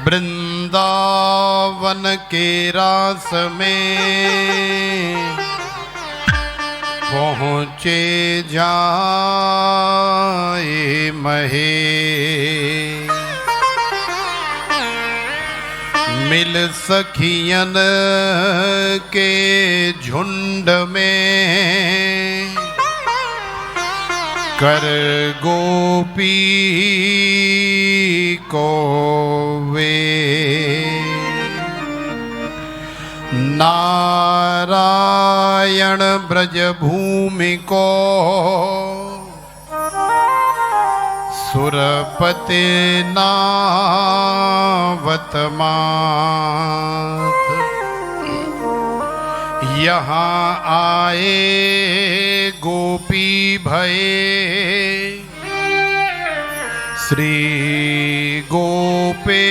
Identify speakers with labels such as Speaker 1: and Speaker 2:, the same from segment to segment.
Speaker 1: वृंदावन के रास में पहुँचे जाए महे, मिल सखियन के झुंड में कर गोपी को वे, नारायण ब्रज भूमि को सुरपति नावत मात, यहाँ आए गोपी भये श्री गोपेश्वर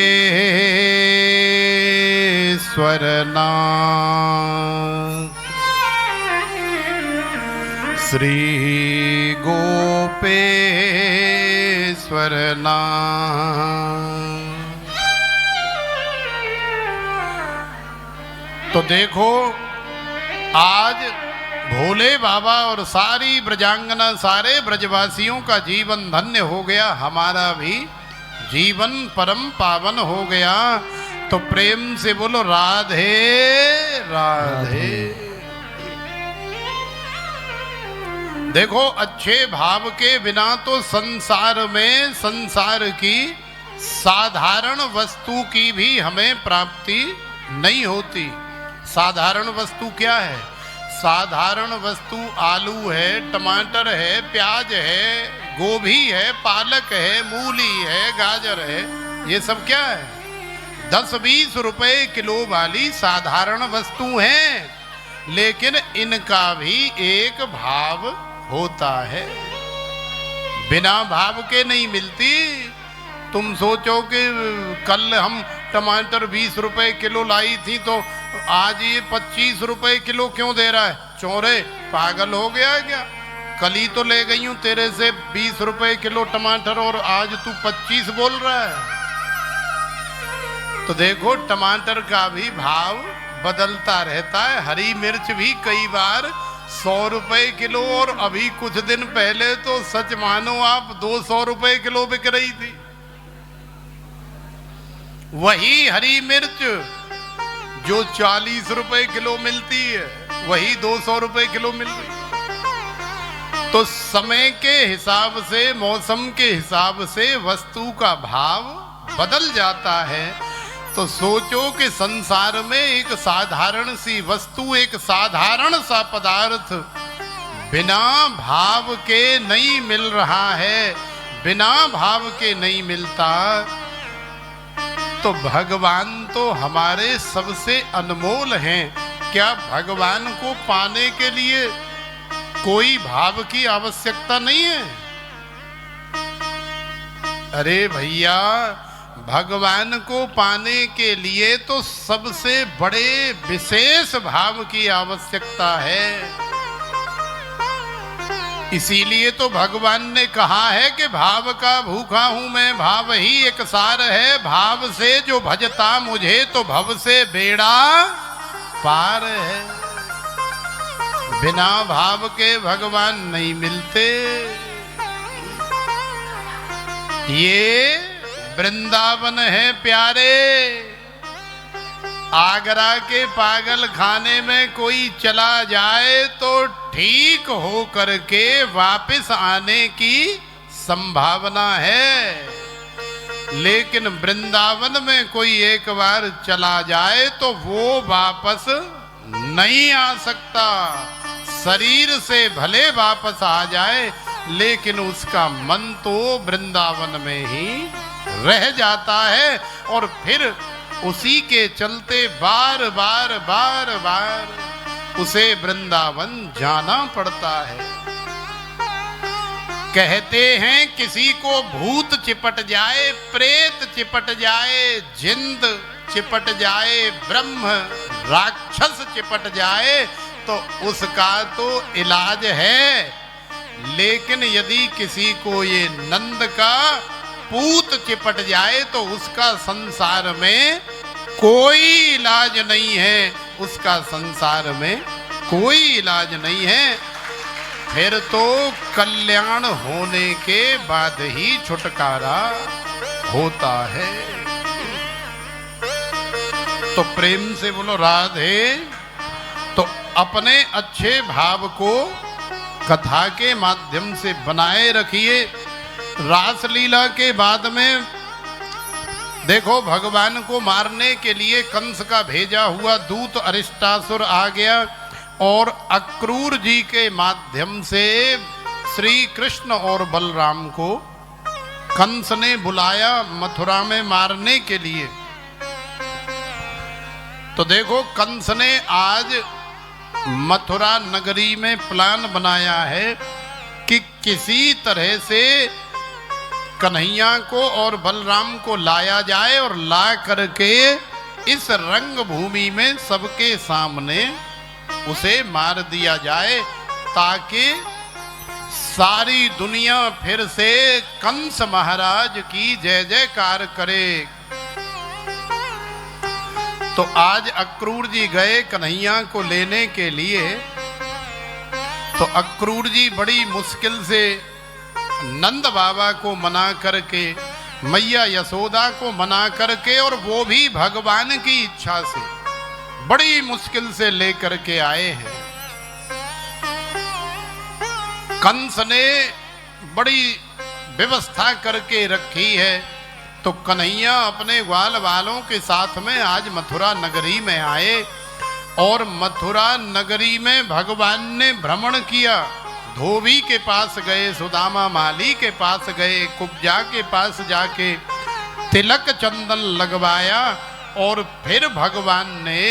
Speaker 1: नाथ, श्री गोपेश्वर नाथ। तो देखो आज भोले बाबा और सारी ब्रजांगना सारे ब्रजवासियों का जीवन धन्य हो गया, हमारा भी जीवन परम पावन हो गया। तो प्रेम से बोलो राधे राधे। देखो अच्छे भाव के बिना तो संसार में संसार की साधारण वस्तु की भी हमें प्राप्ति नहीं होती। साधारण वस्तु क्या है? साधारण वस्तु आलू है, टमाटर है, प्याज है, गोभी है, पालक है, मूली है, गाजर है, ये सब क्या है? 10-20 रुपए किलो वाली साधारण वस्तु हैं, लेकिन इनका भी एक भाव होता है, बिना भाव के नहीं मिलती। तुम सोचो कि कल हम टमाटर 20 रुपए किलो लाई थी तो आज ये 25 रुपए किलो क्यों दे रहा है? चोरे पागल हो गया है क्या? कल ही तो ले गई हूं तेरे से 20 रुपए किलो टमाटर और आज तू 25 बोल रहा है। तो देखो टमाटर का भी भाव बदलता रहता है। हरी मिर्च भी कई बार 100 रुपए किलो और अभी कुछ दिन पहले तो सच मानो आप 200 रुपए किलो बिक रही थी। वही हरी मिर्च जो 40 रुपए किलो मिलती है वही 200 रुपए किलो मिल रही। तो समय के हिसाब से, मौसम के हिसाब से वस्तु का भाव बदल जाता है। तो सोचो कि संसार में एक साधारण सी वस्तु, एक साधारण सा पदार्थ बिना भाव के नहीं मिल रहा है, बिना भाव के नहीं मिलता। तो भगवान तो हमारे सबसे अनमोल हैं। क्या भगवान को पाने के लिए कोई भाव की आवश्यकता नहीं है? अरे भैया, भगवान को पाने के लिए तो सबसे बड़े विशेष भाव की आवश्यकता है। इसीलिए तो भगवान ने कहा है कि भाव का भूखा हूं मैं, भाव ही एक सार है। भाव से जो भजता मुझे तो भव से बेड़ा पार है। बिना भाव के भगवान नहीं मिलते। ये वृंदावन है प्यारे। आगरा के पागल खाने में कोई चला जाए तो ठीक हो करके वापस आने की संभावना है, लेकिन वृंदावन में कोई एक बार चला जाए तो वो वापस नहीं आ सकता। शरीर से भले वापस आ जाए लेकिन उसका मन तो वृंदावन में ही रह जाता है और फिर उसी के चलते बार बार उसे वृंदावन जाना पड़ता है। कहते हैं किसी को भूत चिपट जाए, प्रेत चिपट जाए, जिंद चिपट जाए, ब्रह्म राक्षस चिपट जाए तो उसका तो इलाज है। लेकिन यदि किसी को ये नंद का पूत चिपट जाए तो उसका संसार में कोई इलाज नहीं है, उसका संसार में कोई इलाज नहीं है। फिर तो कल्याण होने के बाद ही छुटकारा होता है। तो प्रेम से बोलो राधे। तो अपने अच्छे भाव को कथा के माध्यम से बनाए रखिए। रासलीला के बाद में देखो भगवान को मारने के लिए कंस का भेजा हुआ दूत अरिष्टासुर आ गया और अक्रूर जी के माध्यम से श्री कृष्ण और बलराम को कंस ने बुलाया मथुरा में मारने के लिए। तो देखो कंस ने आज मथुरा नगरी में प्लान बनाया है कि किसी तरह से कन्हैया को और बलराम को लाया जाए और ला करके इस रंग भूमि में सबके सामने उसे मार दिया जाए, ताकि सारी दुनिया फिर से कंस महाराज की जय जयकार करे। तो आज अक्रूर जी गए कन्हैया को लेने के लिए। तो अक्रूर जी बड़ी मुश्किल से नंद बाबा को मना करके, मैया यशोदा को मना करके, और वो भी भगवान की इच्छा से बड़ी मुश्किल से लेकर के आए हैं। कंस ने बड़ी व्यवस्था करके रखी है। तो कन्हैया अपने ग्वाल वालों के साथ में आज मथुरा नगरी में आए और मथुरा नगरी में भगवान ने भ्रमण किया। धोबी के पास गए, सुदामा माली के पास गए, कुब्जा के पास जाके तिलक चंदन लगवाया और फिर भगवान ने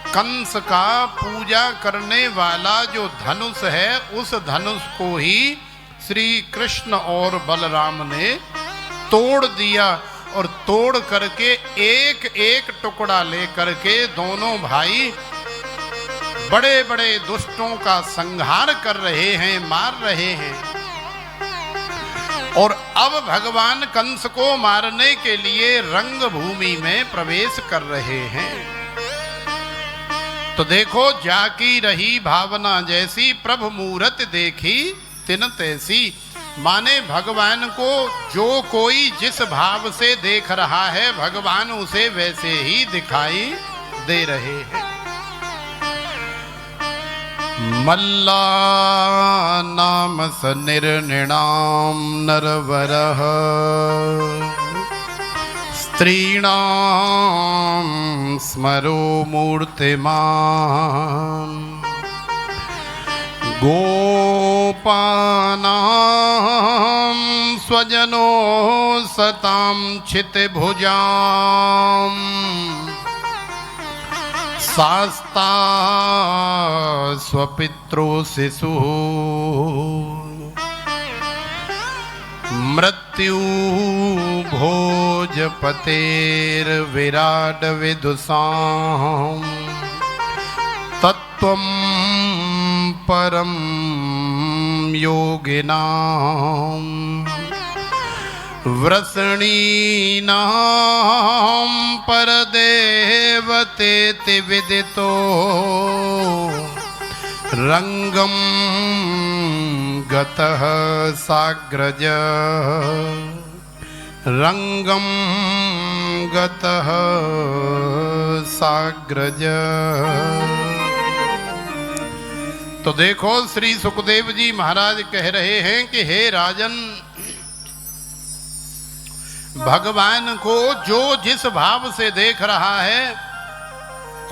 Speaker 1: कंस का पूजा करने वाला जो धनुष है उस धनुष को ही श्री कृष्ण और बलराम ने तोड़ दिया और तोड़ करके एक एक टुकड़ा लेकर के दोनों भाई बड़े बड़े दुष्टों का संहार कर रहे हैं, मार रहे हैं। और अब भगवान कंस को मारने के लिए रंग भूमि में प्रवेश कर रहे हैं। तो देखो जाकी रही भावना जैसी, प्रभु मूरत देखी तिन तैसी। माने भगवान को जो कोई जिस भाव से देख रहा है भगवान उसे वैसे ही दिखाई दे रहे हैं। मल्ला नाम स निर्णिणाम नरवरः स्त्रीणाम स्मरो मूर्तिमान गोपानां स्वजनो सतां क्षितिभुजां शास्ता स्वपित्रो शिशु मृत्यु भोजपतेर्विराट विदुषां तत्त्वं परम योगिनां वृषणीनां परदेवतेति विदितो रंगम गतः साग्रज रंगम गतः साग्रज। तो देखो श्री सुखदेव जी महाराज कह रहे हैं कि हे राजन, भगवान को जो जिस भाव से देख रहा है,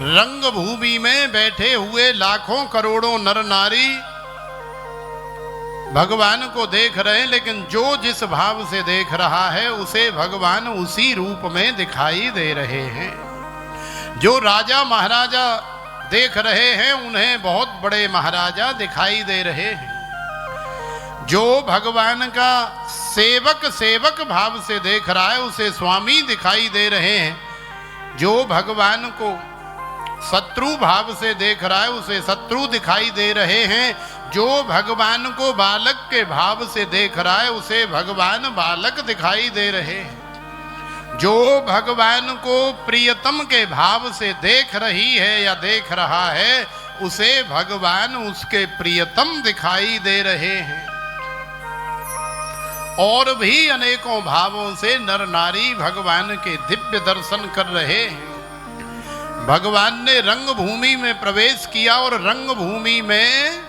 Speaker 1: रंग भूमि में बैठे हुए लाखों करोड़ों नर नारी भगवान को देख रहे हैं, लेकिन जो जिस भाव से देख रहा है उसे भगवान उसी रूप में दिखाई दे रहे हैं। जो राजा महाराजा देख रहे हैं उन्हें बहुत बड़े महाराजा दिखाई दे रहे हैं। जो भगवान का सेवक भाव से देख रहा है उसे स्वामी दिखाई दे रहे हैं। जो भगवान को शत्रु भाव से देख रहा है उसे शत्रु दिखाई दे रहे हैं। जो भगवान को बालक के भाव से देख रहा है उसे भगवान बालक दिखाई दे रहे हैं। जो भगवान को प्रियतम के भाव से देख रही है या देख रहा है उसे भगवान उसके प्रियतम दिखाई दे रहे हैं। और भी अनेकों भावों से नर नारी भगवान के दिव्य दर्शन कर रहे हैं। भगवान ने रंग भूमि में प्रवेश किया और रंग भूमि में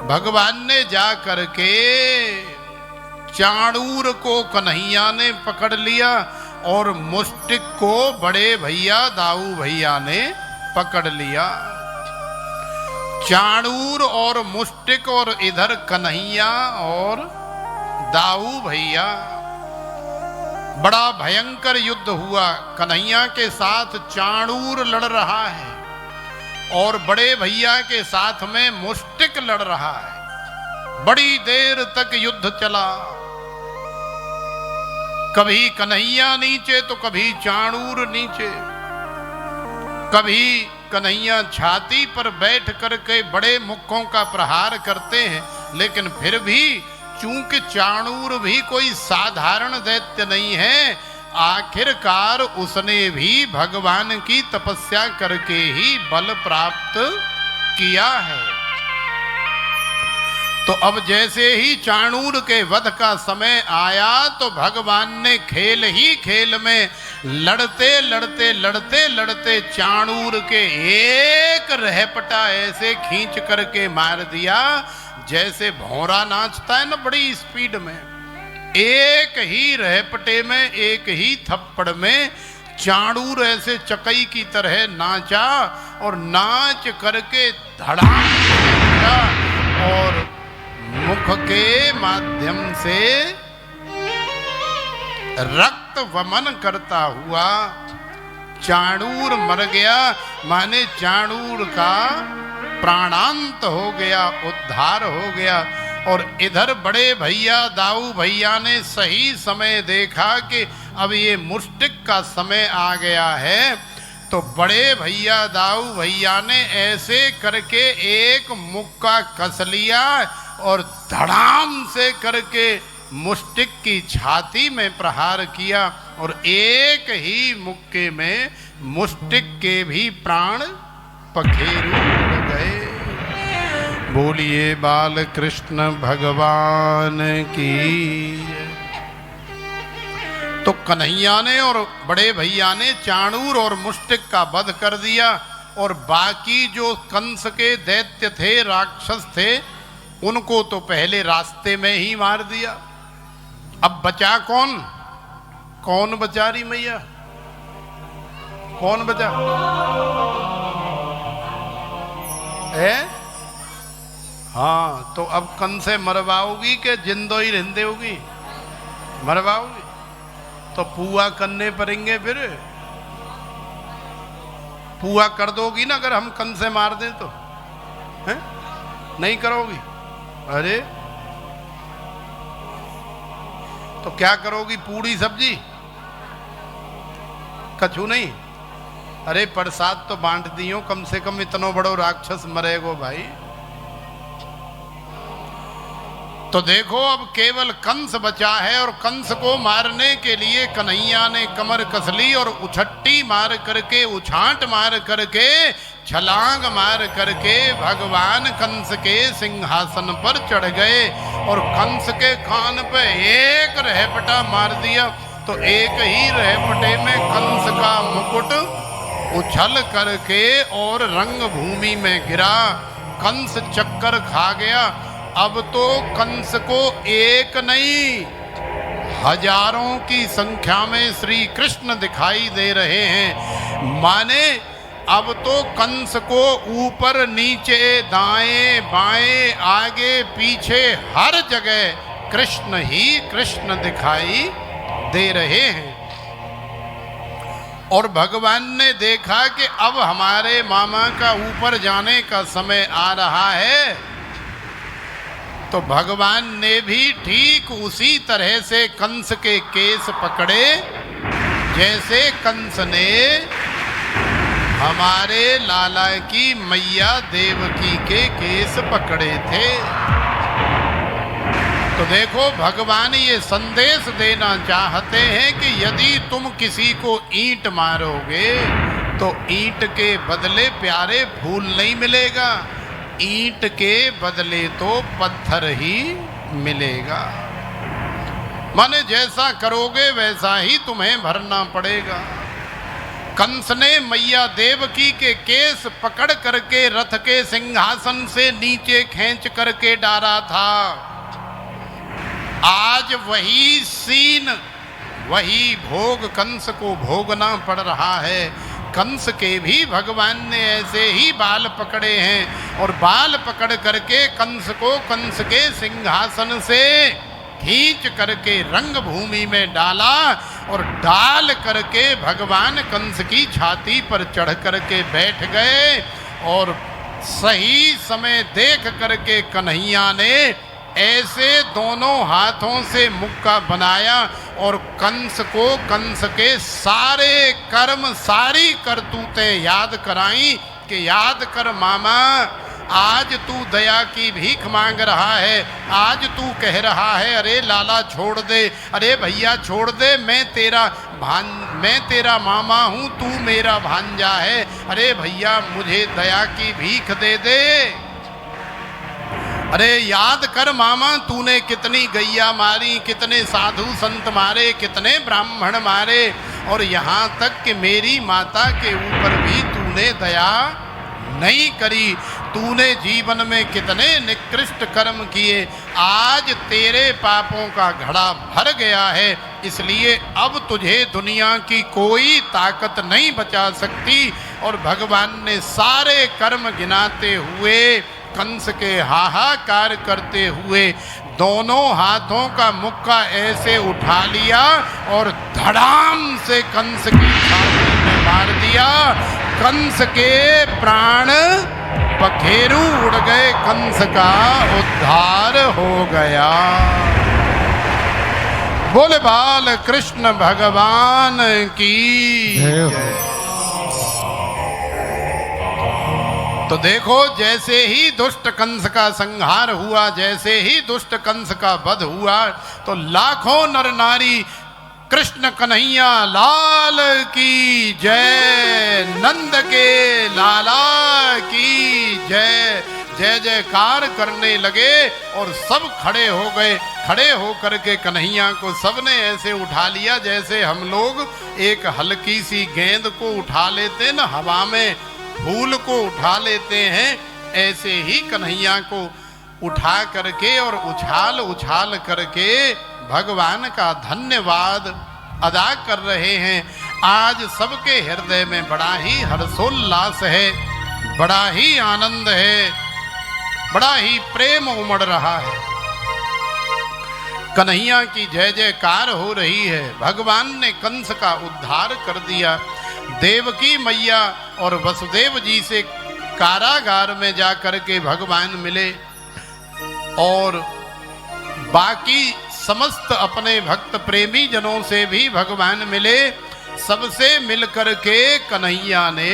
Speaker 1: भगवान ने जा करके चाणूर को कन्हैया ने पकड़ लिया और मुष्टिक को बड़े भैया दाऊ भैया ने पकड़ लिया। चाणूर और मुष्टिक और इधर कन्हैया और दाऊ भैया, बड़ा भयंकर युद्ध हुआ। कन्हैया के साथ चाणूर लड़ रहा है और बड़े भैया के साथ में मुष्टिक लड़ रहा है। बड़ी देर तक युद्ध चला। कभी कन्हैया नीचे तो कभी चाणूर नीचे। कभी कन्हैया छाती पर बैठ करके बड़े मुक्कों का प्रहार करते हैं, लेकिन फिर भी चूंकि चाणूर भी कोई साधारण दैत्य नहीं है, आखिरकार उसने भी भगवान की तपस्या करके ही बल प्राप्त किया है। तो अब जैसे ही चाणूर के वध का समय आया तो भगवान ने खेल ही खेल में लड़ते लड़ते लड़ते लड़ते चाणूर के एक रहपटा ऐसे खींच करके मार दिया जैसे भौरा नाचता है ना बड़ी स्पीड में। एक ही रहपटे में, एक ही थप्पड़ में चाणूर ऐसे चकई की तरह नाचा और नाच करके धड़ाम और मुख के माध्यम से रक्त वमन करता हुआ चाणूर मर गया। माने चाणूर का प्राणांत हो गया, उद्धार हो गया। और इधर बड़े भैया दाऊ भैया ने सही समय देखा कि अब ये मुष्टिक का समय आ गया है, तो बड़े भैया दाऊ भैया ने ऐसे करके एक मुक्का कस लिया और धड़ाम से करके मुष्टिक की छाती में प्रहार किया और एक ही मुक्के में मुष्टिक के भी प्राण पखेरु उड़ गए। बोलिए बाल कृष्ण भगवान की। तो कन्हैया ने और बड़े भैया ने चाणूर और मुष्टिक का वध कर दिया और बाकी जो कंस के दैत्य थे, राक्षस थे, उनको तो पहले रास्ते में ही मार दिया। अब बचा कौन? कौन बचा रही मैया? कौन बचा है? हाँ, तो अब कंस से मरवाओगी कि जिंदो ही रहते होगी? मरवाओगी तो पुआ करने पड़ेंगे। फिर पुआ कर दोगी ना अगर हम कंस से मार दें तो? है नहीं करोगी? अरे तो क्या करोगी? पूड़ी सब्जी? कछु नहीं? अरे प्रसाद तो बांट दियो, कम से कम इतनो बड़ो राक्षस मरेगो भाई। तो देखो अब केवल कंस बचा है और कंस को मारने के लिए कन्हैया ने कमर कस ली और उछट्टी मार करके, उछांट मार करके, छलांग मार करके भगवान कंस के सिंहासन पर चढ़ गए और कंस के कान पे एक रहपटा मार दिया। तो एक ही रहपटे में कंस का मुकुट उछल करके और रंग भूमि में गिरा। कंस चक्कर खा गया। अब तो कंस को एक नहीं, हजारों की संख्या में श्री कृष्ण दिखाई दे रहे हैं। माने अब तो कंस को ऊपर नीचे, दाएं बाएं, आगे पीछे हर जगह कृष्ण ही कृष्ण दिखाई दे रहे हैं। और भगवान ने देखा कि अब हमारे मामा का ऊपर जाने का समय आ रहा है, तो भगवान ने भी ठीक उसी तरह से कंस के केस पकड़े जैसे कंस ने हमारे लाला की मैया देवकी के केस पकड़े थे। तो देखो भगवान ये संदेश देना चाहते हैं कि यदि तुम किसी को ईंट मारोगे तो ईंट के बदले प्यारे फूल नहीं मिलेगा, ईंट के बदले तो पत्थर ही मिलेगा। माने जैसा करोगे वैसा ही तुम्हें भरना पड़ेगा। कंस ने मैया देवकी के केस पकड़ करके रथ के सिंहासन से नीचे खींच करके डाला था। आज वही सीन, वही भोग कंस को भोगना पड़ रहा है। कंस के भी भगवान ने ऐसे ही बाल पकड़े हैं और बाल पकड़ करके कंस को कंस के सिंहासन से खींच करके रंग भूमि में डाला और डाल करके भगवान कंस की छाती पर चढ़ करके बैठ गए। और सही समय देख करके कन्हैया ने ऐसे दोनों हाथों से मुक्का बनाया और कंस को कंस के सारे कर्म, सारी करतूतें याद कराई कि याद कर मामा, आज तू दया की भीख मांग रहा है, आज तू कह रहा है अरे लाला छोड़ दे, अरे भैया छोड़ दे, मैं तेरा मामा हूँ, तू मेरा भांजा है, अरे भैया मुझे दया की भीख दे दे। अरे याद कर मामा, तूने कितनी गैया मारी, कितने साधु संत मारे, कितने ब्राह्मण मारे, और यहाँ तक कि मेरी माता के ऊपर भी तूने दया नहीं करी। तूने जीवन में कितने निकृष्ट कर्म किए, आज तेरे पापों का घड़ा भर गया है, इसलिए अब तुझे दुनिया की कोई ताकत नहीं बचा सकती। और भगवान ने सारे कर्म गिनाते हुए, कंस के हाहाकार करते हुए दोनों हाथों का मुक्का ऐसे उठा लिया और धड़ाम से कंस की छाती में मार दिया। कंस के प्राण पखेरु उड़ गए, कंस का उद्धार हो गया। बोले बाल कृष्ण भगवान की जय। तो देखो जैसे ही दुष्ट कंस का संहार हुआ, जैसे ही दुष्ट कंस का वध हुआ, तो लाखों नर नारी कृष्ण कन्हैया लाल की जय, नंद के लाला की जय, जय जयकार करने लगे और सब खड़े हो गए। खड़े होकर के कन्हैया को सबने ऐसे उठा लिया जैसे हम लोग एक हल्की सी गेंद को उठा लेते ना हवा में, फूल को उठा लेते हैं, ऐसे ही कन्हैया को उठा करके और उछाल उछाल करके भगवान का धन्यवाद अदा कर रहे हैं। आज सबके हृदय में बड़ा ही हर्षोल्लास है, बड़ा ही आनंद है, बड़ा ही प्रेम उमड़ रहा है। कन्हैया की जय जयकार हो रही है। भगवान ने कंस का उद्धार कर दिया। देवकी मैया और वसुदेव जी से कारागार में जाकर के भगवान मिले और बाकी समस्त अपने भक्त प्रेमी जनों से भी भगवान मिले। सबसे मिलकर के कन्हैया ने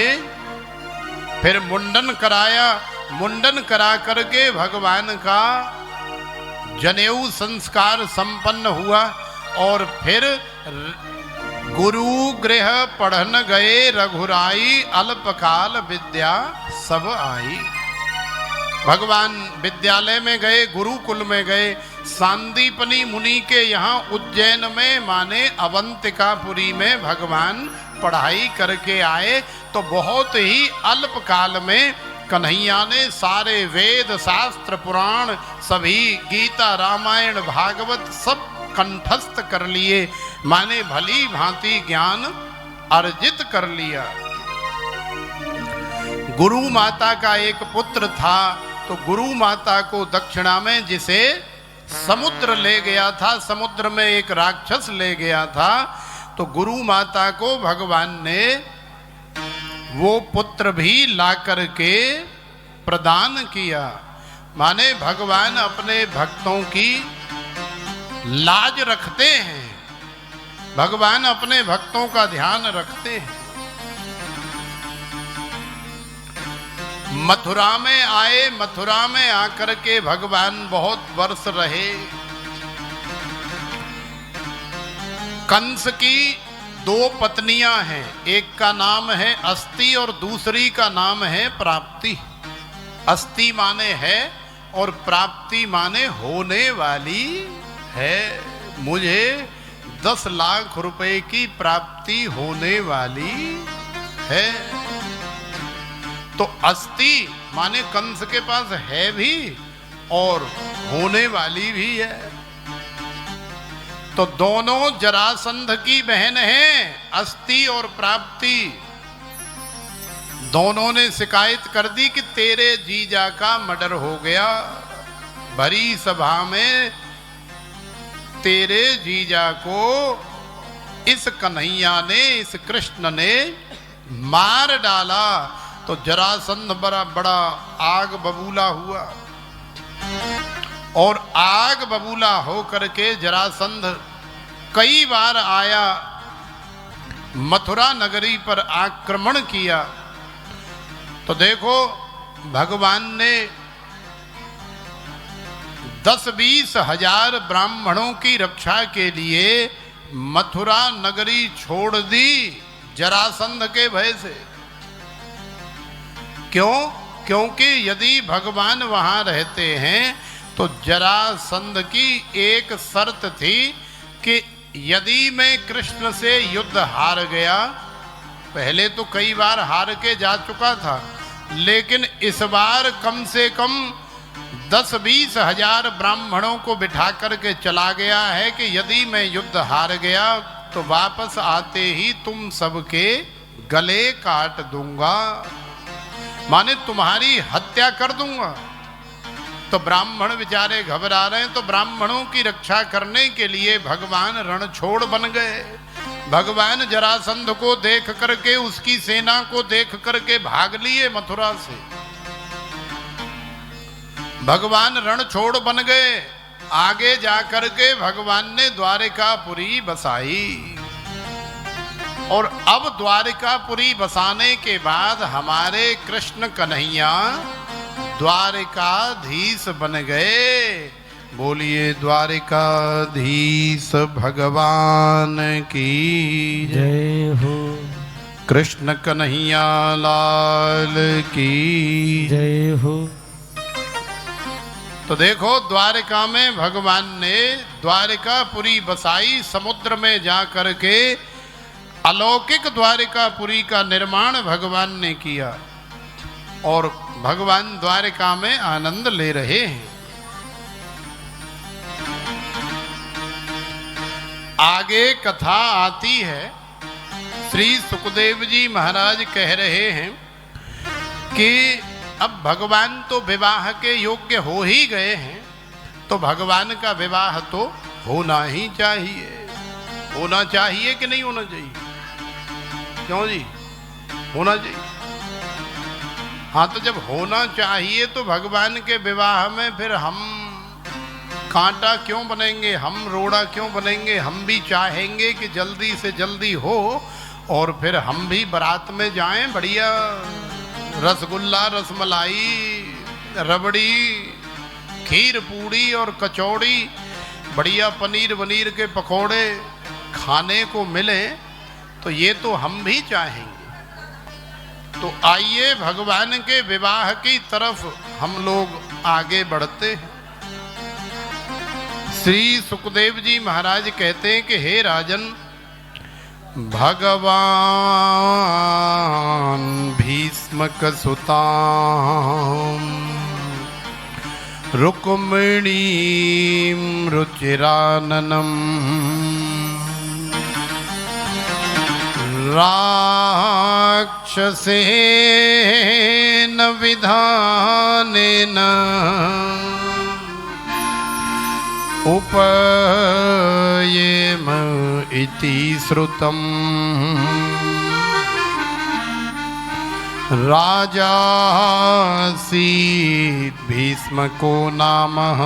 Speaker 1: फिर मुंडन कराया। मुंडन करा करके भगवान का जनेऊ संस्कार संपन्न हुआ और फिर गुरु गृह पढ़न गए रघुराई, अल्पकाल विद्या सब आई। भगवान विद्यालय में गए, गुरुकुल में गए। सांदीपनी मुनि के यहाँ उज्जैन में माने अवंतिकापुरी में भगवान पढ़ाई करके आए। तो बहुत ही अल्प काल में कन्हैया ने सारे वेद शास्त्र पुराण सभी गीता रामायण भागवत सब कंठस्थ कर लिए, माने भली भांति ज्ञान अर्जित कर लिया। गुरु माता का एक पुत्र था, तो गुरु माता को दक्षिणा में जिसे समुद्र ले गया था, समुद्र में एक राक्षस ले गया था, तो गुरु माता को भगवान ने वो पुत्र भी ला करके प्रदान किया। माने भगवान अपने भक्तों की लाज रखते हैं, भगवान अपने भक्तों का ध्यान रखते हैं। मथुरा में आए, मथुरा में आकर के भगवान बहुत वर्ष रहे। कंस की 2 पत्नियां हैं, एक का नाम है अस्ति और दूसरी का नाम है प्राप्ति। अस्ति माने है और प्राप्ति माने होने वाली है। मुझे 10 लाख रुपए की प्राप्ति होने वाली है। तो अस्ति माने कंस के पास है भी और होने वाली भी है। तो दोनों जरासंध की बहन हैं, अस्ति और प्राप्ति। दोनों ने शिकायत कर दी कि तेरे जीजा का मर्डर हो गया। भरी सभा में तेरे जीजा को इस कन्हैया ने, इस कृष्ण ने मार डाला। तो जरासंध बड़ा आग बबूला हुआ और आग बबूला हो करके जरासंध कई बार आया, मथुरा नगरी पर आक्रमण किया। तो देखो भगवान ने 10-20 हजार ब्राह्मणों की रक्षा के लिए मथुरा नगरी छोड़ दी जरासंध के भय से। क्यों? क्योंकि यदि भगवान वहां रहते हैं तो जरासंध की एक शर्त थी कि यदि मैं कृष्ण से युद्ध हार गया, पहले तो कई बार हार के जा चुका था, लेकिन इस बार कम से कम 10-20 हजार ब्राह्मणों को बिठा करके चला गया है कि यदि मैं युद्ध हार गया तो वापस आते ही तुम सबके गले काट दूंगा, माने तुम्हारी हत्या कर दूंगा। तो ब्राह्मण बेचारे घबरा रहे हैं। तो ब्राह्मणों की रक्षा करने के लिए भगवान रणछोड़ बन गए। भगवान जरासंध को देख करके, उसकी सेना को देख करके भाग लिए मथुरा से। भगवान रणछोड़ बन गए। आगे जाकर के भगवान ने द्वारिकापुरी बसाई। और अब द्वारिकापुरी बसाने के बाद हमारे कृष्ण कन्हैया द्वारिकाधीश बन गए। बोलिए द्वारिकाधीश भगवान की
Speaker 2: जय हो।
Speaker 1: कृष्ण कन्हैया लाल की
Speaker 2: जय हो।
Speaker 1: तो देखो द्वारिका में भगवान ने द्वारिकापुरी बसाई। समुद्र में जा करके अलौकिक द्वारिकापुरी का निर्माण भगवान ने किया और भगवान द्वारिका में आनंद ले रहे हैं। आगे कथा आती है। श्री सुखदेव जी महाराज कह रहे हैं कि अब भगवान तो विवाह के योग्य हो ही गए हैं, तो भगवान का विवाह तो होना ही चाहिए। होना चाहिए कि नहीं होना चाहिए? क्यों जी? होना चाहिए। हाँ, तो जब होना चाहिए तो भगवान के विवाह में फिर हम कांटा क्यों बनेंगे, हम रोड़ा क्यों बनेंगे? हम भी चाहेंगे कि जल्दी से जल्दी हो और फिर हम भी बारात में जाएं। बढ़िया रसगुल्ला, रसमलाई, रबड़ी, खीर पूड़ी और कचौड़ी, बढ़िया पनीर वनीर के पकोड़े खाने को मिले, तो ये तो हम भी चाहेंगे। तो आइए भगवान के विवाह की तरफ हम लोग आगे बढ़ते हैं। श्री सुखदेव जी महाराज कहते हैं कि हे राजन, भगवान भीष्मक सुतां रुक्मिणी रुचिराननम राक्षसेन विधानेन उपयेम इति श्रुतम्। राजासीत् भीष्मको नामः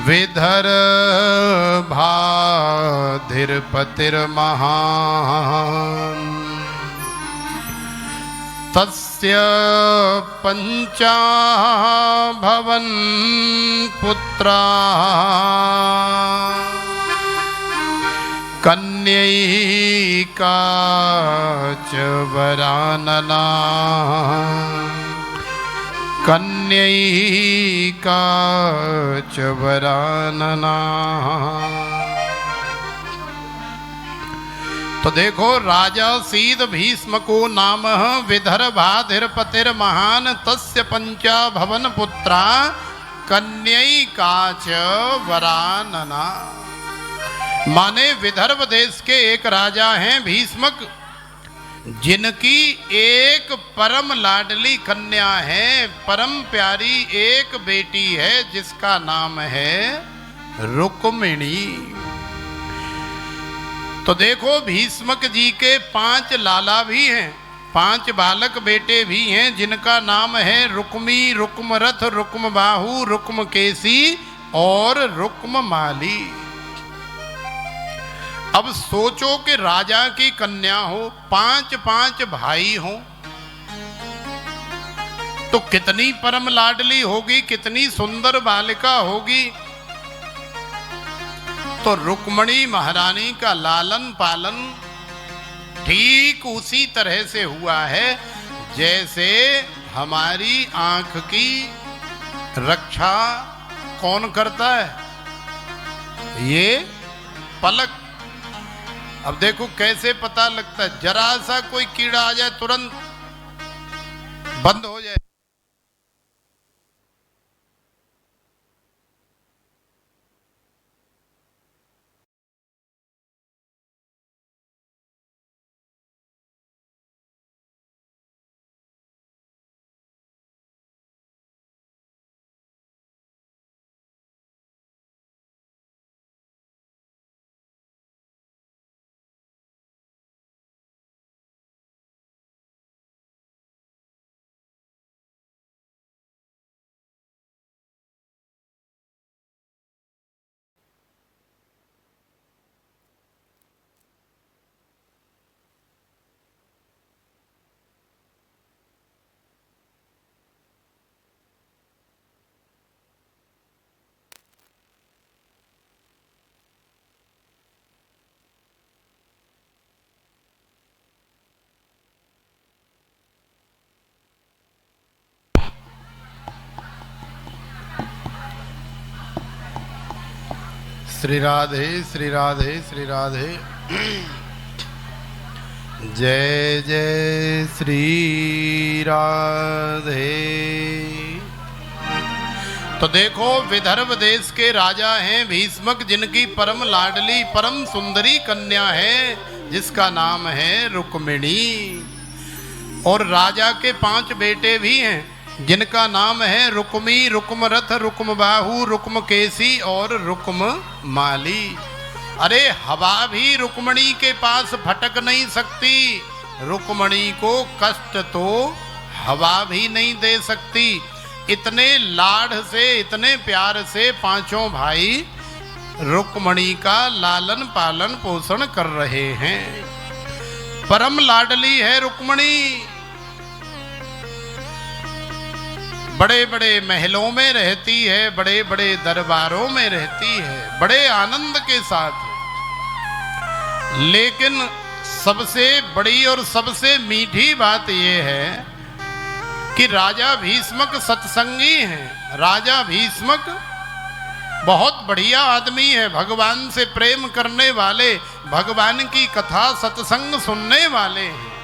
Speaker 1: विदर्भाधिपतिर्महान् तस्य पंचा भवन पुत्रा कन्यैका च वरानना कन्यैका च वरानना। तो देखो, राजा सीद भीष्म को नाम विदर्भाधिपतिर महान तस्य पंचा भवन पुत्रा कन्यैका च वरानना। माने विदर्भ देश के एक राजा हैं भीष्मक, जिनकी एक परम लाडली कन्या है, परम प्यारी एक बेटी है, जिसका नाम है रुक्मिणी। तो देखो, भीष्मक जी के 5 लाला भी हैं, 5 बालक बेटे भी हैं, जिनका नाम है रुक्मी, रुक्मरथ, रुक्मबाहु, रुक्मकेशी और रुक्ममाली। अब सोचो कि राजा की कन्या हो, 5 भाई हो, तो कितनी परम लाडली होगी, कितनी सुंदर बालिका होगी। तो रुक्मिणी महारानी का लालन पालन ठीक उसी तरह से हुआ है जैसे हमारी आंख की रक्षा कौन करता है, ये पलक। अब देखो कैसे पता लगता है, जरा सा कोई कीड़ा आ जाए तुरंत बंद हो जाए। श्री राधे श्री राधे श्री राधे। जय जय श्री राधे। तो देखो, विदर्भ देश के राजा हैं भीष्मक, जिनकी परम लाडली परम सुंदरी कन्या है, जिसका नाम है रुक्मिणी। और राजा के 5 बेटे भी हैं, जिनका नाम है रुक्मी, रुक्मरथ, रुक्मबाहु, रुक्मकेशी और रुक्ममाली। अरे हवा भी रुक्मिणी के पास फटक नहीं सकती, रुक्मिणी को कष्ट तो हवा भी नहीं दे सकती। इतने लाड से, इतने प्यार से 5 भाई रुक्मिणी का लालन पालन पोषण कर रहे हैं। परम लाडली है रुक्मिणी, बड़े बड़े महलों में रहती है, बड़े बड़े दरबारों में रहती है, बड़े आनंद के साथ। लेकिन सबसे बड़ी और सबसे मीठी बात यह है कि राजा भीष्मक सत्संगी हैं। राजा भीष्मक बहुत बढ़िया आदमी है, भगवान से प्रेम करने वाले, भगवान की कथा सत्संग सुनने वाले हैं।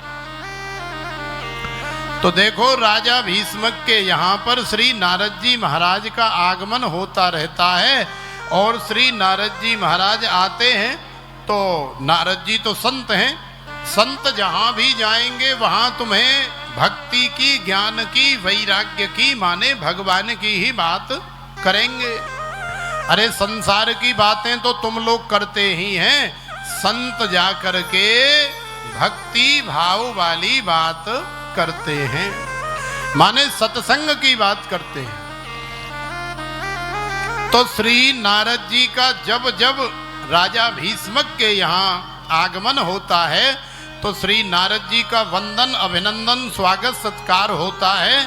Speaker 1: तो देखो, राजा भीष्मक के यहाँ पर श्री नारद जी महाराज का आगमन होता रहता है, और श्री नारद जी महाराज आते हैं। तो नारद जी तो संत हैं, संत जहाँ भी जाएंगे वहाँ तुम्हें भक्ति की, ज्ञान की, वैराग्य की, माने भगवान की ही बात करेंगे। अरे संसार की बातें तो तुम लोग करते ही हैं, संत जा कर के भक्ति भाव वाली बात करते हैं, माने सत्संग की बात करते हैं। तो श्री नारद जी का जब जब राजा भीष्मक के यहाँ आगमन होता है, तो श्री नारद जी का वंदन, अभिनंदन, स्वागत, सत्कार होता है।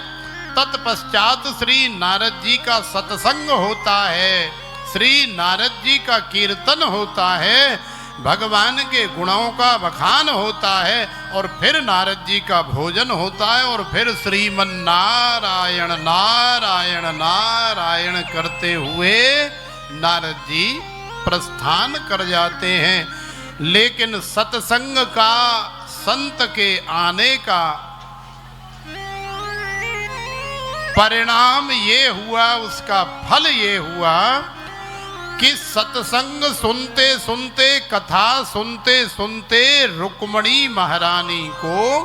Speaker 1: तत्पश्चात श्री नारद जी का सत्संग होता है, श्री नारद जी का कीर्तन होता है, भगवान के गुणों का बखान होता है, और फिर नारद जी का भोजन होता है, और फिर श्रीमन नारायण नारायण नारायण करते हुए नारद जी प्रस्थान कर जाते हैं। लेकिन सत्संग का, संत के आने का परिणाम ये हुआ, उसका फल ये हुआ कि सत्संग सुनते सुनते, कथा सुनते सुनते रुक्मणी महारानी को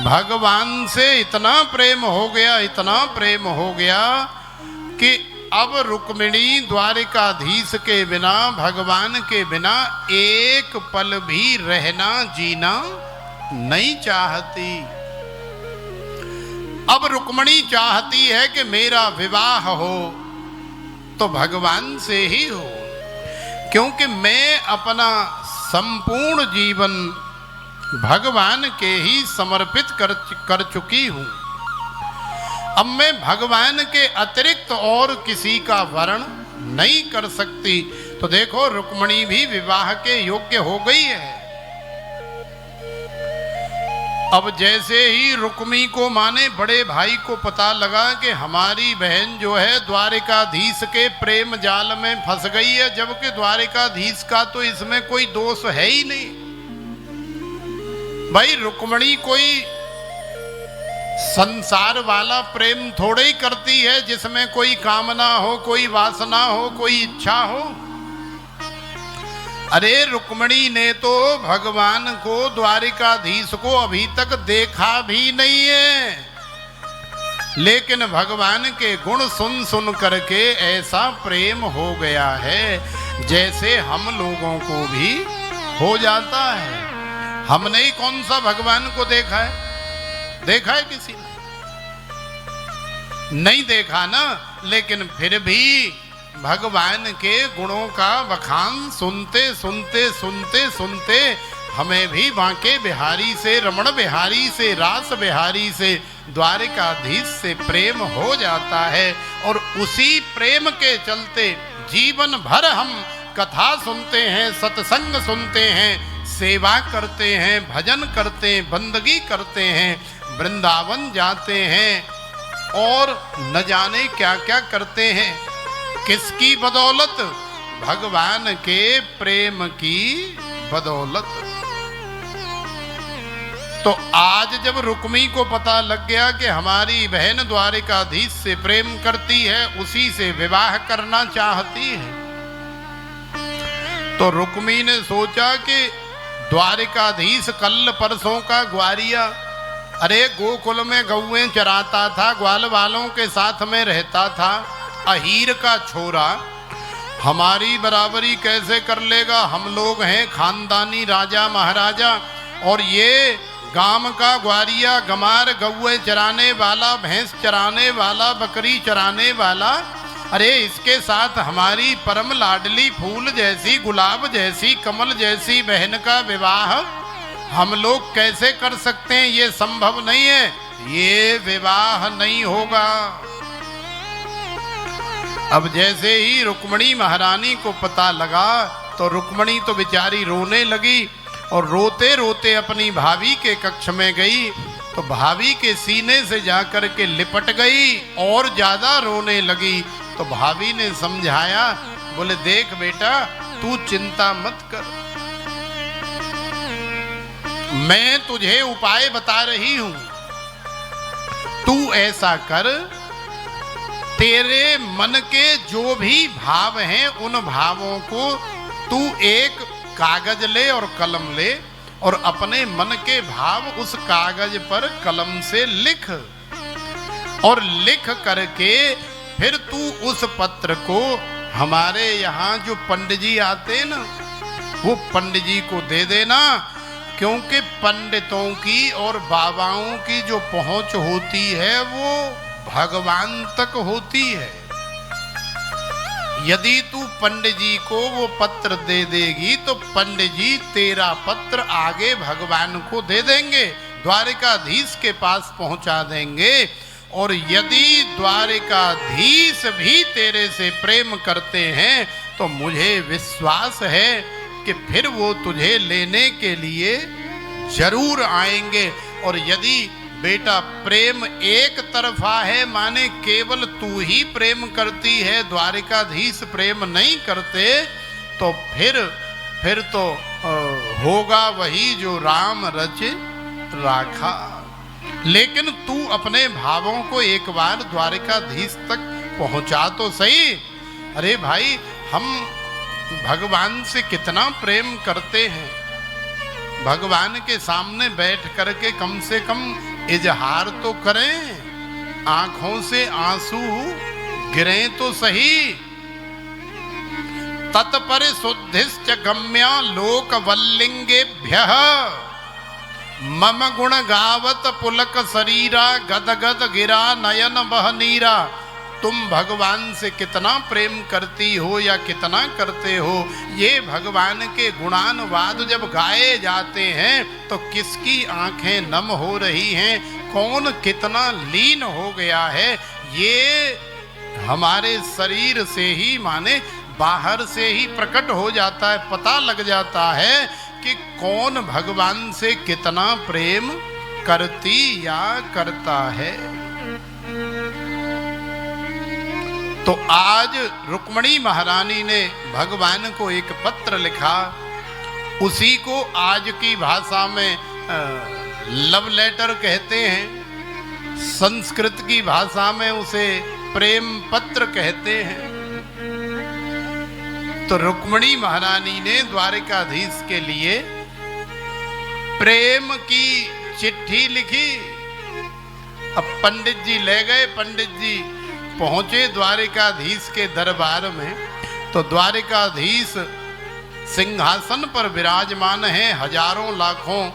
Speaker 1: भगवान से इतना प्रेम हो गया, इतना प्रेम हो गया कि अब रुक्मिणी द्वारिकाधीश के बिना, भगवान के बिना एक पल भी रहना जीना नहीं चाहती। अब रुक्मिणी चाहती है कि मेरा विवाह हो तो भगवान से ही हो, क्योंकि मैं अपना संपूर्ण जीवन भगवान के ही समर्पित कर चुकी हूं। अब मैं भगवान के अतिरिक्त और किसी का वर्ण नहीं कर सकती। तो देखो रुक्मिणी भी विवाह के योग्य हो गई है। अब जैसे ही रुक्मी को, माने बड़े भाई को पता लगा कि हमारी बहन जो है द्वारिकाधीश के प्रेम जाल में फंस गई है, जबकि द्वारिकाधीश का तो इसमें कोई दोष है ही नहीं। भाई रुक्मिणी कोई संसार वाला प्रेम थोड़े ही करती है जिसमें कोई कामना हो, कोई वासना हो, कोई इच्छा हो। अरे रुक्मिणी ने तो भगवान को, द्वारिकाधीश को अभी तक देखा भी नहीं है, लेकिन भगवान के गुण सुन सुन करके ऐसा प्रेम हो गया है जैसे हम लोगों को भी हो जाता है। हमने ही कौन सा भगवान को देखा है? देखा है किसी ने? नहीं देखा ना। लेकिन फिर भी भगवान के गुणों का बखान सुनते सुनते सुनते सुनते हमें भी बांके बिहारी से, रमण बिहारी से, रास बिहारी से, द्वारिकाधीश से प्रेम हो जाता है। और उसी प्रेम के चलते जीवन भर हम कथा सुनते हैं, सत्संग सुनते हैं, सेवा करते हैं, भजन करते हैं, बंदगी करते हैं, वृंदावन जाते हैं और न जाने क्या क्या करते हैं। किसकी बदौलत? भगवान के प्रेम की बदौलत। तो आज जब रुक्मी को पता लग गया कि हमारी बहन द्वारिकाधीश से प्रेम करती है, उसी से विवाह करना चाहती है, तो रुक्मी ने सोचा कि द्वारिकाधीश कल परसों का ग्वारिया, अरे गोकुल में गौएं चराता था, ग्वाल वालों के साथ में रहता था, अहीर का छोरा हमारी बराबरी कैसे कर लेगा? हम लोग हैं खानदानी राजा महाराजा, और ये गांव का ग्वारिया, गमार, गौए चराने वाला, भैंस चराने वाला, बकरी चराने वाला, अरे इसके साथ हमारी परम लाडली फूल जैसी, गुलाब जैसी, कमल जैसी बहन का विवाह हम लोग कैसे कर सकते हैं? ये संभव नहीं है, ये विवाह नहीं होगा। अब जैसे ही रुक्मिणी महारानी को पता लगा तो रुक्मिणी तो बेचारी रोने लगी, और रोते रोते अपनी भाभी के कक्ष में गई, तो भाभी के सीने से जाकर के लिपट गई और ज्यादा रोने लगी। तो भाभी ने समझाया, बोले देख बेटा, तू चिंता मत कर, मैं तुझे उपाय बता रही हूं, तू ऐसा कर, तेरे मन के जो भी भाव हैं उन भावों को तू एक कागज ले और कलम ले, और अपने मन के भाव उस कागज पर कलम से लिख, और लिख करके फिर तू उस पत्र को हमारे यहाँ जो पंडित जी आते ना, वो पंडित जी को दे देना, क्योंकि पंडितों की और बाबाओं की जो पहुंच होती है वो भगवान तक होती है। यदि तू पंडित जी को वो पत्र दे देगी तो पंडित जी तेरा पत्र आगे भगवान को दे देंगे, द्वारिकाधीश के पास पहुंचा देंगे। और यदि द्वारिकाधीश भी तेरे से प्रेम करते हैं तो मुझे विश्वास है कि फिर वो तुझे लेने के लिए जरूर आएंगे। और यदि बेटा प्रेम एक तरफा है, माने केवल तू ही प्रेम करती है, द्वारिकाधीश प्रेम नहीं करते, तो फिर तो होगा वही जो राम रच राखा। लेकिन तू अपने भावों को एक बार द्वारिकाधीश तक पहुंचा तो सही। अरे भाई, हम भगवान से कितना प्रेम करते हैं, भगवान के सामने बैठ करके कम से कम इजहार तो करें, आंखों से आंसू गिरें तो सही। तत्पर शुद्धिश्च गम्या लोक वल्लिंगेभ्यः मम गुण गावत पुलक शरीरा गदगद गिरा नयन बह नीरा। तुम भगवान से कितना प्रेम करती हो या कितना करते हो, ये भगवान के गुणानुवाद जब गाए जाते हैं तो किसकी आंखें नम हो रही हैं, कौन कितना लीन हो गया है, ये हमारे शरीर से ही माने बाहर से ही प्रकट हो जाता है, पता लग जाता है कि कौन भगवान से कितना प्रेम करती या करता है। तो आज रुक्मिणी महारानी ने भगवान को एक पत्र लिखा, उसी को आज की भाषा में लव लेटर कहते हैं, संस्कृत की भाषा में उसे प्रेम पत्र कहते हैं। तो रुक्मिणी महारानी ने द्वारिकाधीश के लिए प्रेम की चिट्ठी लिखी। अब पंडित जी ले गए, पंडित जी पहुंचे द्वारिकाधीश के दरबार में, तो द्वारिकाधीश सिंहासन पर विराजमान हैं, हजारों लाखों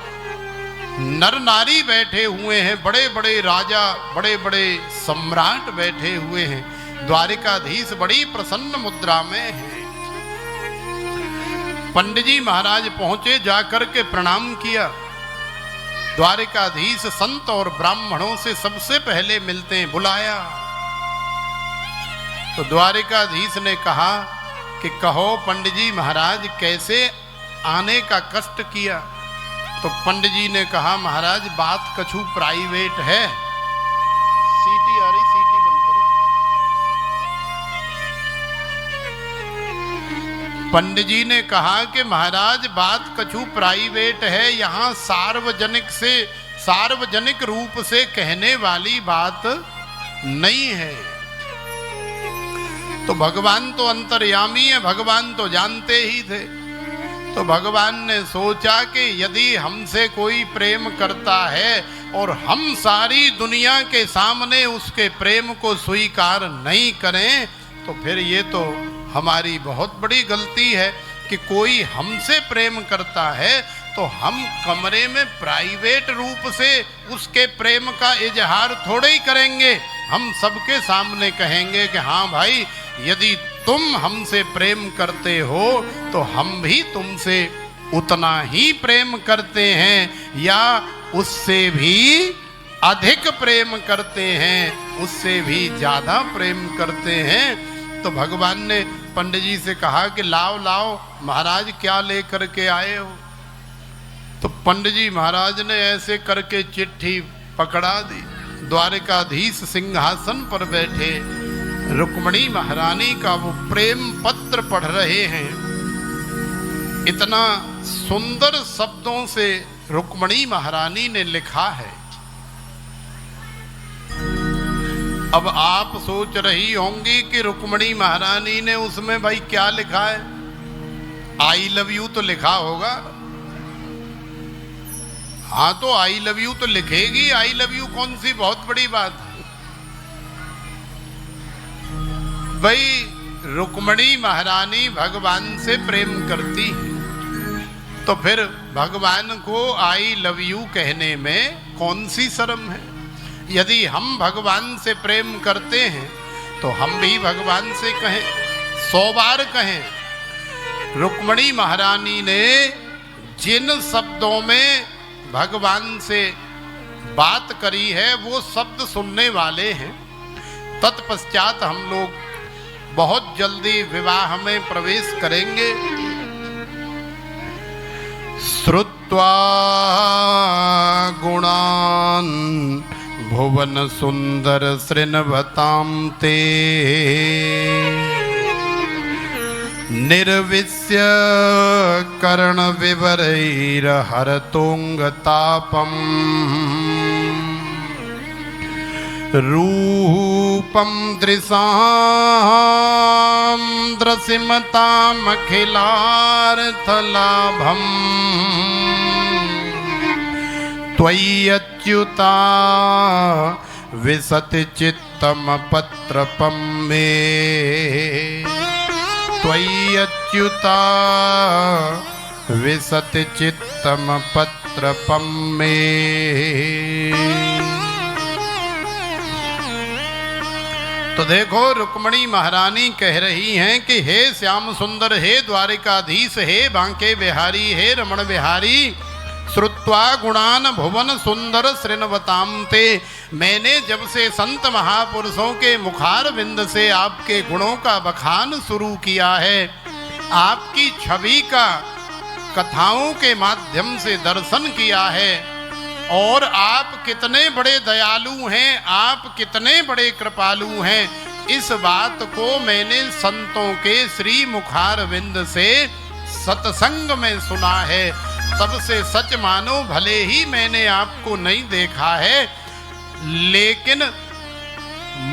Speaker 1: नर नारी बैठे हुए हैं, बड़े बड़े राजा, बड़े बड़े सम्राट बैठे हुए हैं। द्वारिकाधीश बड़ी प्रसन्न मुद्रा में है। पंडित जी महाराज पहुंचे, जाकर के प्रणाम किया। द्वारिकाधीश संत और ब्राह्मणों से सबसे पहले मिलते हैं, बुलाया। तो द्वारिकाधीश ने कहा कि कहो पंडित जी महाराज, कैसे आने का कष्ट किया। तो पंडित जी ने कहा महाराज बात कछु प्राइवेट है। सीटी आ रही, सीटी बंद करो। पंडित जी ने कहा कि महाराज बात कछु प्राइवेट है, यहाँ सार्वजनिक रूप से कहने वाली बात नहीं है। तो भगवान तो अंतर्यामी है, भगवान तो जानते ही थे। तो भगवान ने सोचा कि यदि हमसे कोई प्रेम करता है और हम सारी दुनिया के सामने उसके प्रेम को स्वीकार नहीं करें तो फिर ये तो हमारी बहुत बड़ी गलती है कि कोई हमसे प्रेम करता है तो हम कमरे में प्राइवेट रूप से उसके प्रेम का इजहार थोड़े ही करेंगे। हम सबके सामने कहेंगे कि हाँ भाई, यदि तुम हमसे प्रेम करते हो तो हम भी तुमसे उतना ही प्रेम करते हैं या उससे भी अधिक प्रेम करते हैं, उससे भी ज्यादा प्रेम करते हैं। तो भगवान ने पंडित जी से कहा कि लाओ महाराज क्या लेकर के आए हो। तो पंडित जी महाराज ने ऐसे करके चिट्ठी पकड़ा दी। द्वारिकाधीश सिंहासन पर बैठे रुक्मिणी महारानी का वो प्रेम पत्र पढ़ रहे हैं। इतना सुंदर शब्दों से रुक्मिणी महारानी ने लिखा है। अब आप सोच रही होंगी कि रुक्मिणी महारानी ने उसमें भाई क्या लिखा है, आई लव यू तो लिखा होगा। हाँ तो आई लव यू तो लिखेगी, आई लव यू कौन सी बहुत बड़ी बात है। भाई रुक्मिणी महारानी भगवान से प्रेम करती है तो फिर भगवान को आई लव यू कहने में कौन सी शर्म है। यदि हम भगवान से प्रेम करते हैं तो हम भी भगवान से कहें, 100 बार कहें। रुक्मिणी महारानी ने जिन शब्दों में भगवान से बात करी है वो शब्द सुनने वाले हैं। तत्पश्चात हम लोग बहुत जल्दी विवाह में प्रवेश करेंगे। श्रुत्वा गुणान भुवन सुंदर श्रृण्वतां ते निर्विश्य कर्ण विवरैर हरतोंगतापम् रूपं दृशां द्रसिमतामखिलार्थलाभम् त्वय्यच्युता विशति चित्तमपत्रपं मे त्वय्यच्युता विशति चित्तमपत्रपं मे। तो देखो रुक्मिणी महारानी कह रही हैं कि हे श्याम सुंदर, हे द्वारिकाधीश, हे बांके बिहारी, हे रमण बिहारी, श्रुत्वा गुणान भुवन सुंदर श्रृण्वतां ते। मैंने जब से संत महापुरुषों के मुखार बिंद से आपके गुणों का बखान शुरू किया है, आपकी छवि का कथाओं के माध्यम से दर्शन किया है, और आप कितने बड़े दयालु हैं, आप कितने बड़े कृपालु हैं, इस बात को मैंने संतों के श्री मुखार बिंद से सत्संग में सुना है। तब से सच मानो भले ही मैंने आपको नहीं देखा है, लेकिन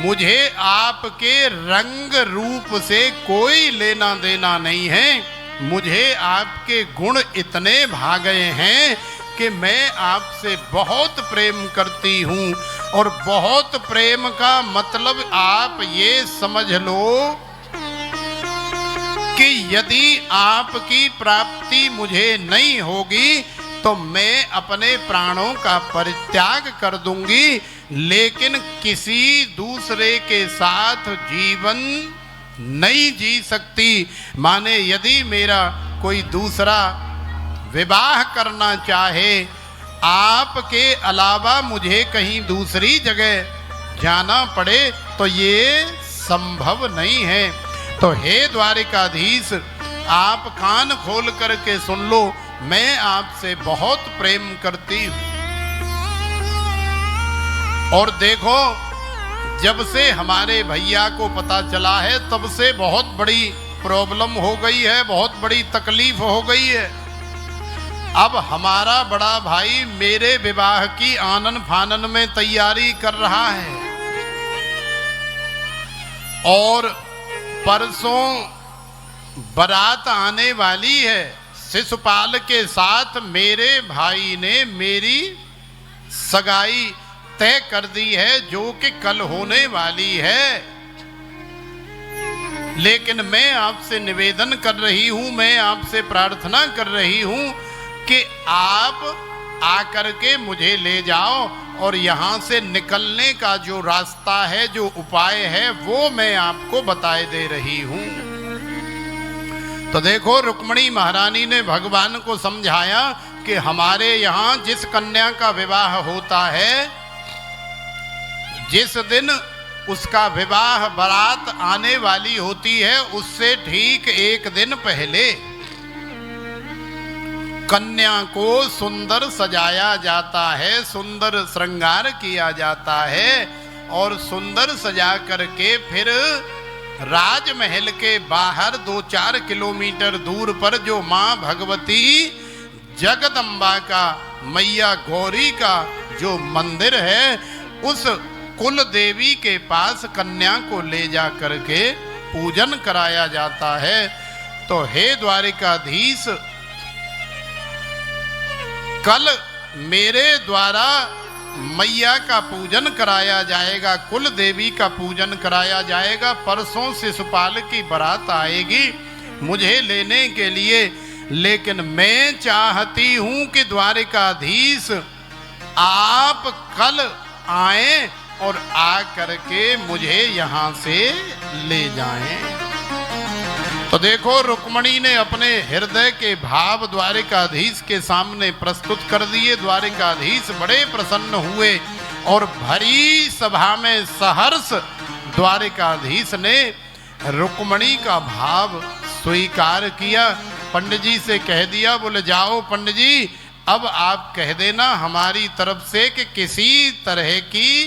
Speaker 1: मुझे आपके रंग रूप से कोई लेना देना नहीं है। मुझे आपके गुण इतने भा गए हैं कि मैं आपसे बहुत प्रेम करती हूँ, और बहुत प्रेम का मतलब आप ये समझ लो कि यदि आपकी प्राप्ति मुझे नहीं होगी तो मैं अपने प्राणों का परित्याग कर दूंगी, लेकिन किसी दूसरे के साथ जीवन नहीं जी सकती। माने यदि मेरा कोई दूसरा विवाह करना चाहे, आपके अलावा मुझे कहीं दूसरी जगह जाना पड़े, तो ये संभव नहीं है। तो हे द्वारिकाधीश, आप कान खोल करके सुन लो, मैं आपसे बहुत प्रेम करती हूँ। और देखो, जब से हमारे भैया को पता चला है तब से बहुत बड़ी प्रॉब्लम हो गई है, बहुत बड़ी तकलीफ हो गई है। अब हमारा बड़ा भाई मेरे विवाह की आनन फानन में तैयारी कर रहा है, और परसों बारात आने वाली है। शिशुपाल के साथ मेरे भाई ने मेरी सगाई तय कर दी है, जो कि कल होने वाली है। लेकिन मैं आपसे निवेदन कर रही हूं, मैं आपसे प्रार्थना कर रही हूं कि आप आकर के मुझे ले जाओ, और यहाँ से निकलने का जो रास्ता है, जो उपाय है, वो मैं आपको बताए दे रही हूँ। तो देखो, रुक्मिणी महारानी ने भगवान को समझाया कि हमारे यहाँ जिस कन्या का विवाह होता है, जिस दिन उसका विवाह बारात आने वाली होती है, उससे ठीक एक दिन पहले कन्या को सुंदर सजाया जाता है, सुंदर श्रृंगार किया जाता है, और सुंदर सजा करके फिर राजमहल के बाहर 2-4 किलोमीटर दूर पर जो माँ भगवती जगदम्बा का, मैया गौरी का जो मंदिर है, उस कुल देवी के पास कन्या को ले जा करके पूजन कराया जाता है। तो हे द्वारिकाधीश, कल मेरे द्वारा मैया का पूजन कराया जाएगा, कुल देवी का पूजन कराया जाएगा। परसों शिशुपाल की बारात आएगी मुझे लेने के लिए, लेकिन मैं चाहती हूं कि द्वारिकाधीश आप कल आएं और आ करके मुझे यहाँ से ले जाएं। तो देखो रुक्मणी ने अपने हृदय के भाव द्वारिकाधीश के सामने प्रस्तुत कर दिए। द्वारिकाधीश बड़े प्रसन्न हुए और भरी सभा में सहर्ष द्वारिकाधीश ने रुक्मणी का भाव स्वीकार किया। पंडित जी से कह दिया, बोले जाओ पंडित जी, अब आप कह देना हमारी तरफ से कि किसी तरह की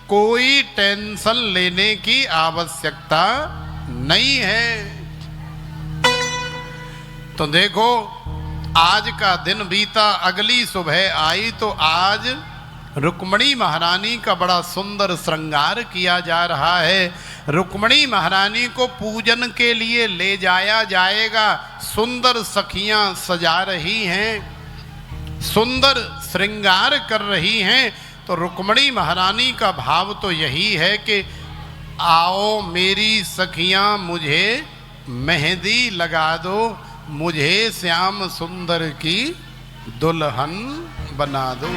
Speaker 1: कोई टेंशन लेने की आवश्यकता नहीं है। तो देखो आज का दिन बीता, अगली सुबह आई तो आज रुक्मणी महारानी का बड़ा सुंदर श्रृंगार किया जा रहा है। रुक्मणी महारानी को पूजन के लिए ले जाया जाएगा। सुंदर सखियां सजा रही हैं, सुंदर श्रृंगार कर रही हैं। तो रुक्मणी महारानी का भाव तो यही है कि आओ मेरी सखियां, मुझे मेहंदी लगा दो, मुझे श्याम सुंदर की दुल्हन बना दो।